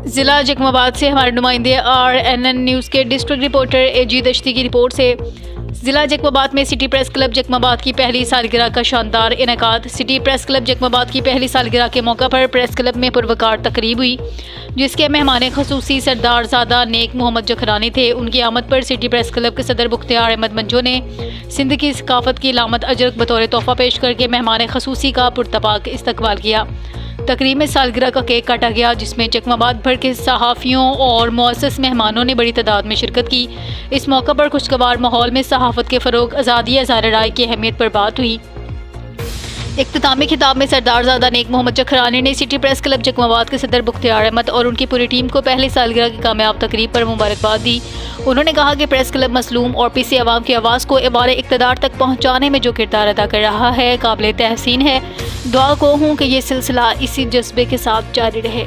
ضلع جکماباد سے ہمارے نمائندے RNN نیوز کے ڈسٹرکٹ رپورٹر AG دشتی کی رپورٹ سے ضلع جکماباد میں سٹی پریس کلب جکماباد کی پہلی سالگرہ کا شاندار انعقاد۔ سٹی پریس کلب جکماباد کی پہلی سالگرہ کے موقع پر پریس کلب میں پروقار تقریب ہوئی، جس کے مہمان خصوصی سردار زادہ نیک محمد جکھرانی تھے۔ ان کی آمد پر سٹی پریس کلب کے صدر بختیار احمد منجو نے سندھ کی ثقافت کی علامت اجرک بطور تحفہ پیش کر کے مہمان خصوصی کا پرتپاک استقبال کیا۔ تقریب میں سالگرہ کا کیک کاٹا گیا، جس میں جکماباد بھر کے صحافیوں اور معزز مہمانوں نے بڑی تعداد میں شرکت کی۔ اس موقع پر خوشگوار ماحول میں صحافت کے فروغ، آزادی اظہار رائے کی اہمیت پر بات ہوئی۔ اختتامی خطاب میں سردار زادہ نیک محمد جکھرانی نے سٹی پریس کلب جکماباد کے صدر بختیار احمد اور ان کی پوری ٹیم کو پہلی سالگرہ کی کامیاب تقریب پر مبارکباد دی۔ انہوں نے کہا کہ پریس کلب مظلوم اور پیچھے عوام کی آواز کو اعمال اقتدار تک پہنچانے میں جو کردار ادا کر رہا ہے قابل تحسین ہے۔ دعا کو ہوں کہ یہ سلسلہ اسی جذبے کے ساتھ جاری رہے۔